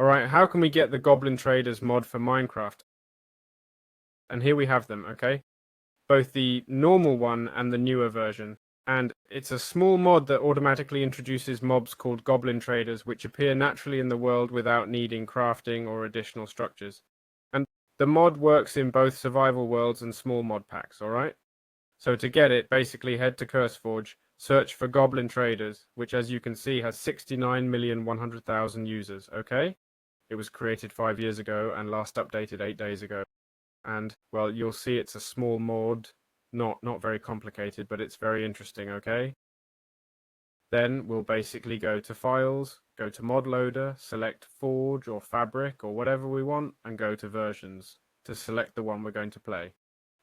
Alright, how can we get the Goblin Traders mod for Minecraft? And here we have them, okay? Both the normal one and the newer version. And it's a small mod that automatically introduces mobs called Goblin Traders, which appear naturally in the world without needing crafting or additional structures. And the mod works in both survival worlds and small mod packs, alright? So to get it, basically head to CurseForge, search for Goblin Traders, which as you can see has 69,100,000 users, okay? It was created 5 years ago and last updated 8 days ago. And, well, you'll see it's a small mod, not very complicated, but it's very interesting, okay? Then we'll basically go to Files, go to Mod Loader, select Forge or Fabric or whatever we want, and go to Versions to select the one we're going to play.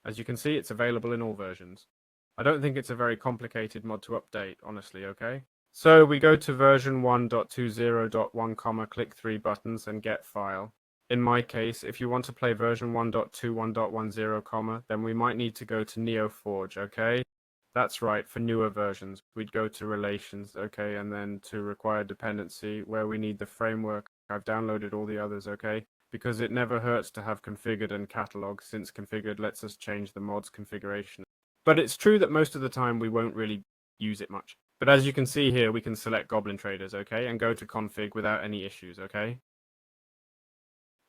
As you can see, it's available in all versions. I don't think it's a very complicated mod to update, honestly, okay? So we go to version 1.20.1, click 3 buttons and get file. In my case, if you want to play version 1.21.10, then we might need to go to NeoForge, okay? That's right, for newer versions. We'd go to Relations, okay, and then to Required Dependency, where we need the framework. I've downloaded all the others, okay? Because it never hurts to have configured and catalog, since configured lets us change the mod's configuration. But it's true that most of the time we won't really use it much. But as you can see here, we can select Goblin Traders, okay, and go to config without any issues, okay?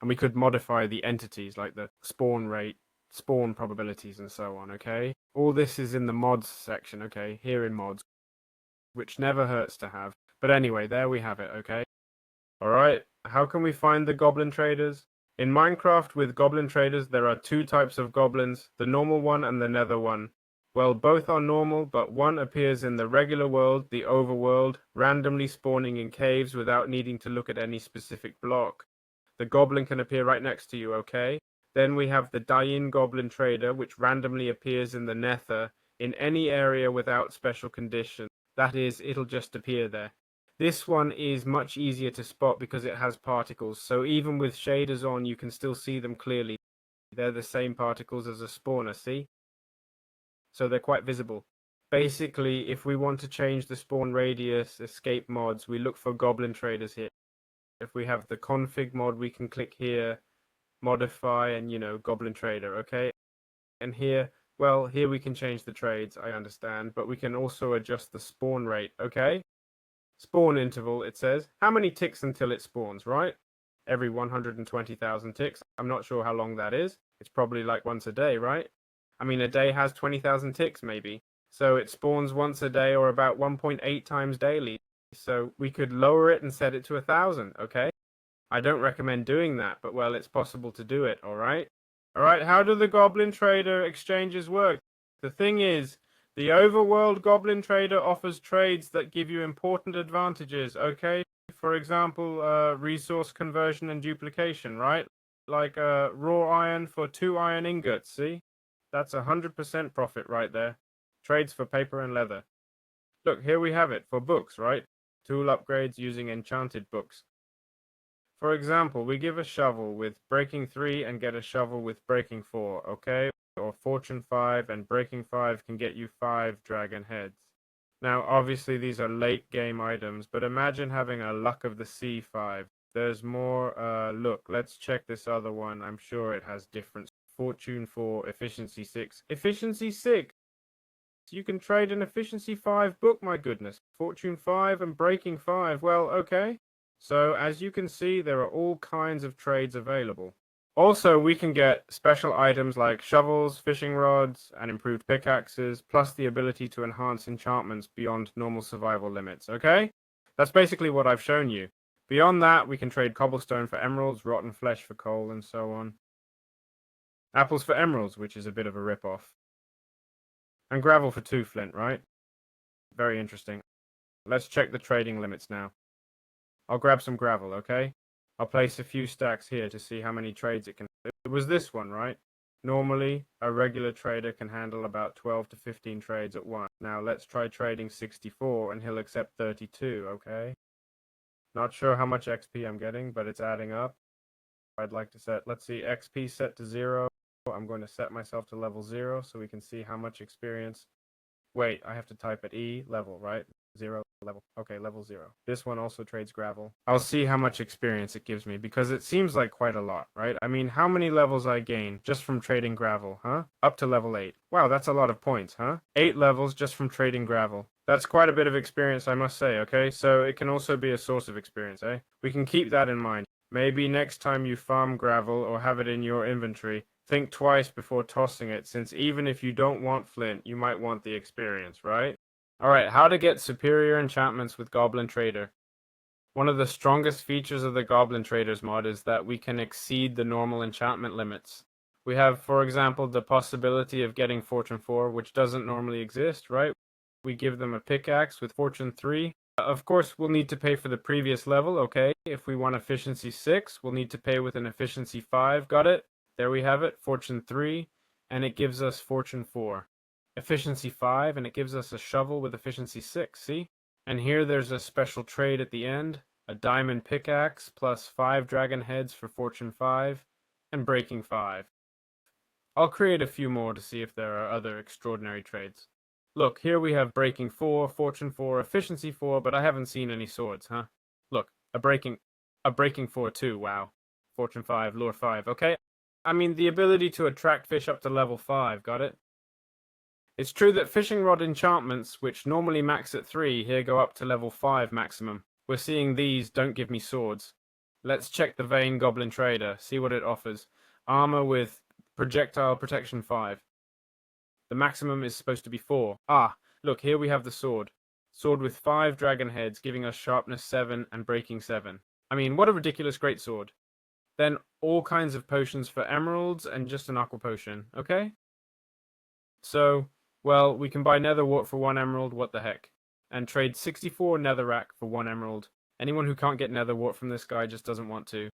And we could modify the entities like the spawn rate, spawn probabilities, and so on, okay? All this is in the mods section, okay, here in mods, which never hurts to have. But anyway, there we have it, okay? Alright, how can we find the Goblin Traders? In Minecraft with Goblin Traders, there are two types of goblins, the normal one and the Nether one. Well, both are normal, but one appears in the regular world, the Overworld, randomly spawning in caves without needing to look at any specific block. The goblin can appear right next to you, okay? Then we have the die-in Goblin Trader, which randomly appears in the Nether in any area without special conditions. That is, it'll just appear there. This one is much easier to spot because it has particles, so even with shaders on, you can still see them clearly. They're the same particles as a spawner, see? So they're quite visible. Basically, if we want to change the spawn radius escape mods, we look for Goblin Traders here. If we have the config mod, we can click here, modify, and Goblin Trader, okay? And here, well, here we can change the trades, I understand, but we can also adjust the spawn rate, okay? Spawn interval, it says. How many ticks until it spawns, right? Every 120,000 ticks. I'm not sure how long that is. It's probably like once a day, right? I mean, a day has 20,000 ticks, maybe. So it spawns once a day or about 1.8 times daily. So we could lower it and set it to 1,000, okay? I don't recommend doing that, but well, it's possible to do it, alright? Alright, how do the Goblin Trader exchanges work? The thing is, the Overworld Goblin Trader offers trades that give you important advantages, okay? For example, resource conversion and duplication, right? Like raw iron for 2 iron ingots, see? That's 100% profit right there. Trades for paper and leather. Look, here we have it for books, right? Tool upgrades using enchanted books. For example, we give a shovel with breaking 3 and get a shovel with breaking 4, okay? Or fortune 5 and breaking 5 can get you 5 dragon heads. Now, obviously these are late game items, but imagine having a luck of the sea 5. There's more, look, let's check this other one. I'm sure it has different. Fortune 4, efficiency 6. Efficiency 6! You can trade an efficiency 5 book, my goodness. Fortune 5 and breaking 5, well, okay. So, as you can see, there are all kinds of trades available. Also, we can get special items like shovels, fishing rods, and improved pickaxes, plus the ability to enhance enchantments beyond normal survival limits, okay? That's basically what I've shown you. Beyond that, we can trade cobblestone for emeralds, rotten flesh for coal, and so on. Apples for emeralds, which is a bit of a rip-off. And gravel for 2 flint, right? Very interesting. Let's check the trading limits now. I'll grab some gravel, okay? I'll place a few stacks here to see how many trades it can. It was this one, right? Normally, a regular trader can handle about 12 to 15 trades at once. Now, let's try trading 64 and he'll accept 32, okay? Not sure how much XP I'm getting, but it's adding up. I'd like to set, let's see, XP set to 0. I'm going to set myself to level 0 so we can see how much experience. Wait, I have to type at E level, right? 0. level. Okay, level 0. This one also trades gravel. I'll see how much experience it gives me, because it seems like quite a lot, right? I mean, how many levels I gain just from trading gravel, huh? Up to level 8. Wow, that's a lot of points, huh? 8 levels just from trading gravel. That's quite a bit of experience, I must say, okay? So it can also be a source of experience, eh? We can keep that in mind. Maybe next time you farm gravel or have it in your inventory, think twice before tossing it, since even if you don't want flint, you might want the experience, right? Alright, how to get superior enchantments with Goblin Trader. One of the strongest features of the Goblin Traders mod is that we can exceed the normal enchantment limits. We have, for example, the possibility of getting Fortune 4, which doesn't normally exist, right? We give them a pickaxe with Fortune 3. Of course, we'll need to pay for the previous level, okay? If we want Efficiency 6, we'll need to pay with an Efficiency 5, got it? There we have it, Fortune 3, and it gives us Fortune 4. Efficiency 5, and it gives us a shovel with Efficiency 6, see? And here there's a special trade at the end, a diamond pickaxe plus 5 dragon heads for Fortune 5, and breaking 5. I'll create a few more to see if there are other extraordinary trades. Look, here we have breaking 4, Fortune 4, Efficiency 4, but I haven't seen any swords, huh? Look, a breaking 4 too, wow. Fortune 5, lure 5, okay? I mean, the ability to attract fish up to level 5, got it? It's true that fishing rod enchantments, which normally max at 3, here go up to level 5 maximum. We're seeing these don't give me swords. Let's check the Vain Goblin Trader, see what it offers. Armor with projectile protection 5. The maximum is supposed to be 4. Ah, look, here we have the sword. Sword with 5 dragon heads, giving us sharpness 7 and breaking 7. I mean, what a ridiculous great sword. Then all kinds of potions for emeralds and just an aqua potion, okay? So, well, we can buy nether wart for 1 emerald, what the heck. And trade 64 netherrack for 1 emerald. Anyone who can't get nether wart from this guy just doesn't want to.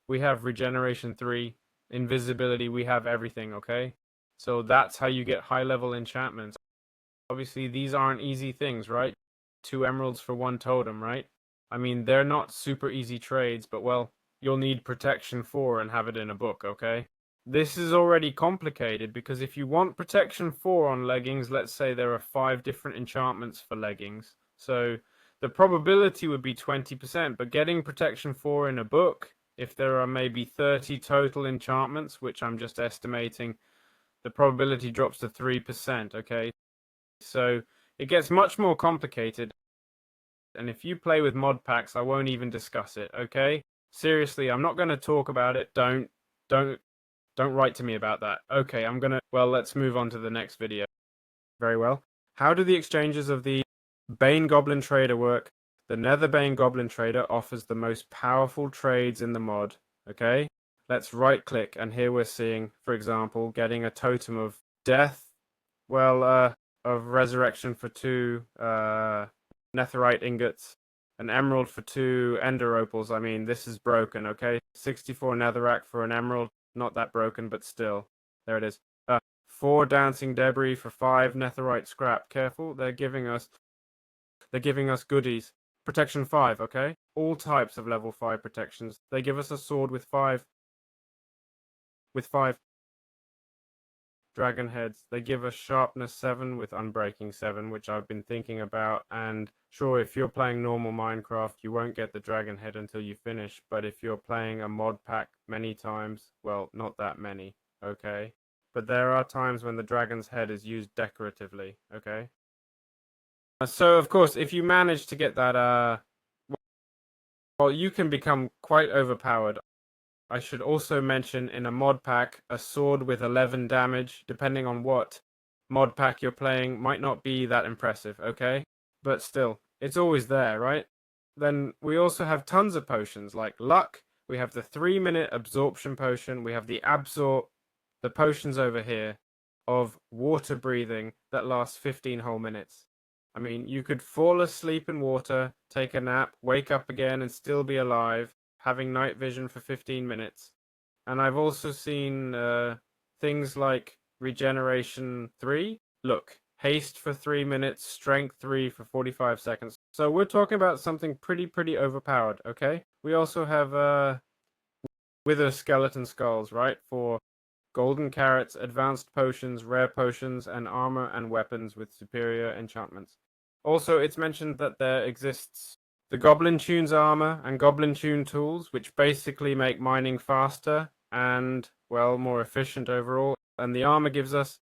We have regeneration 3, invisibility, we have everything, okay? So that's how you get high level enchantments. Obviously, these aren't easy things, right? 2 emeralds for 1 totem, right? I mean, they're not super easy trades, but well, you'll need protection 4 and have it in a book, okay? This is already complicated because if you want protection 4 on leggings, let's say there are 5 different enchantments for leggings. So the probability would be 20%, but getting protection 4 in a book, if there are maybe 30 total enchantments, which I'm just estimating, the probability drops to 3%, okay? So it gets much more complicated. And if you play with mod packs, I won't even discuss it, okay? Seriously, I'm not going to talk about it. Don't write to me about that. Okay, well, let's move on to the next video. Very well. How do the exchanges of the Bane Goblin Trader work? The Nether Bane Goblin Trader offers the most powerful trades in the mod, okay? Let's right click, and here we're seeing, for example, getting a totem of death, well, of resurrection for 2 netherite ingots, an emerald for 2 ender opals. I mean, this is broken, okay? 64 netherrack for an emerald, not that broken, but still. There it is. 4 dancing debris for 5 netherite scrap. Careful, they're giving us goodies. Protection 5, okay? All types of level 5 protections. They give us a sword with 5 dragon heads. They give us sharpness 7 with unbreaking 7, which I've been thinking about. And sure, if you're playing normal Minecraft, you won't get the dragon head until you finish. But if you're playing a mod pack many times, well, not that many, okay? But there are times when the dragon's head is used decoratively, okay? So, of course, if you manage to get that, well, you can become quite overpowered. I should also mention in a mod pack, a sword with 11 damage, depending on what mod pack you're playing, might not be that impressive, okay? But still, it's always there, right? Then we also have tons of potions, like luck. We have the 3-minute absorption potion. We have the potions over here of water breathing that lasts 15 whole minutes. I mean, you could fall asleep in water, take a nap, wake up again, and still be alive, having night vision for 15 minutes. And I've also seen things like regeneration 3. Look, haste for 3 minutes, strength 3 for 45 seconds. So we're talking about something pretty overpowered, okay? We also have wither skeleton skulls, right? For golden carrots, advanced potions, rare potions, and armor and weapons with superior enchantments. Also, it's mentioned that there exists the Goblin Tunes armor and Goblin Tune tools, which basically make mining faster and, well, more efficient overall. And the armor gives us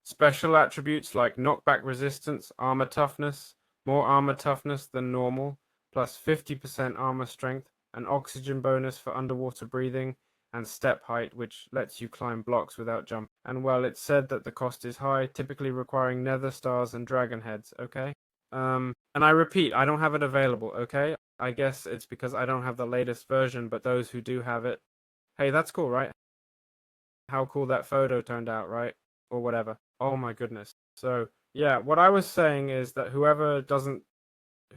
special attributes like knockback resistance, armor toughness, more armor toughness than normal, plus 50% armor strength, an oxygen bonus for underwater breathing, and step height, which lets you climb blocks without jumping. And well, it's said that the cost is high, typically requiring nether stars and dragon heads, okay? And I repeat, I don't have it available, okay? I guess it's because I don't have the latest version, but those who do have it, hey, that's cool, right? How cool that photo turned out, right? Or whatever. Oh my goodness. So, yeah, what I was saying is that whoever doesn't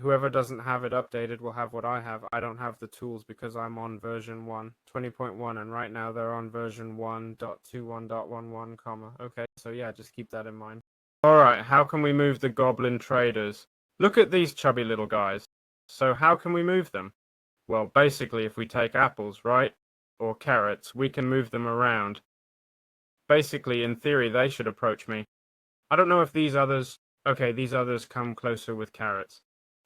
have it updated will have what I have. I don't have the tools because I'm on version 1, 20.1, and right now they're on version 1.21.11, comma. Okay, so yeah, just keep that in mind. Alright, how can we move the Goblin Traders? Look at these chubby little guys. So how can we move them? Well, basically, if we take apples, right? Or carrots, we can move them around. Basically, in theory, they should approach me. I don't know if these others... Okay, these others come closer with carrots.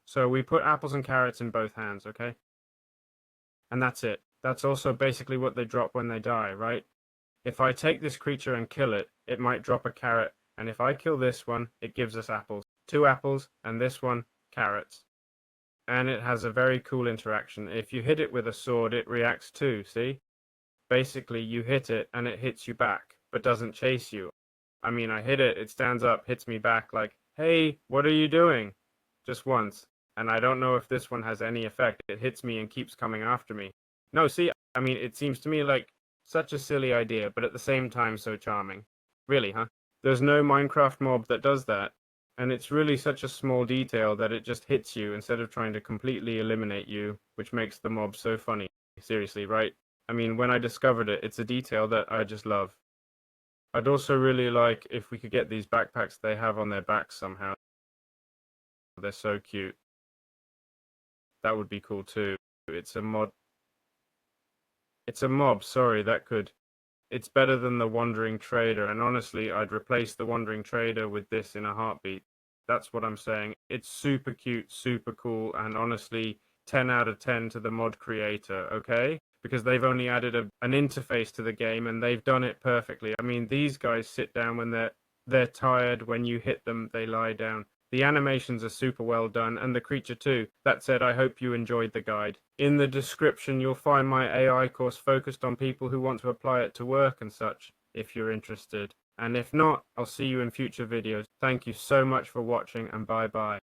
So we put apples and carrots in both hands, okay? And that's it. That's also basically what they drop when they die, right? If I take this creature and kill it, it might drop a carrot, and if I kill this one, it gives us apples. 2 apples, and this one, carrots. And it has a very cool interaction. If you hit it with a sword, it reacts too, see? Basically, you hit it, and it hits you back, but doesn't chase you. I mean, I hit it, it stands up, hits me back like, hey, what are you doing? Just once. And I don't know if this one has any effect. It hits me and keeps coming after me. No, see, I mean, it seems to me like such a silly idea, but at the same time so charming. Really, huh? There's no Minecraft mob that does that. And it's really such a small detail that it just hits you instead of trying to completely eliminate you, which makes the mob so funny. Seriously, right? I mean, when I discovered it, it's a detail that I just love. I'd also really like if we could get these backpacks they have on their backs somehow. They're so cute. That would be cool too. It's a mod. It's a mob, sorry, that could. It's better than the Wandering Trader, and honestly, I'd replace the Wandering Trader with this in a heartbeat. That's what I'm saying. It's super cute, super cool, and honestly, 10 out of 10 to the mod creator, okay? Because they've only added an interface to the game, and they've done it perfectly. I mean, these guys sit down when they're tired. When you hit them, they lie down. The animations are super well done, and the creature too. That said, I hope you enjoyed the guide. In the description, you'll find my AI course focused on people who want to apply it to work and such, if you're interested. And if not, I'll see you in future videos. Thank you so much for watching, and bye bye.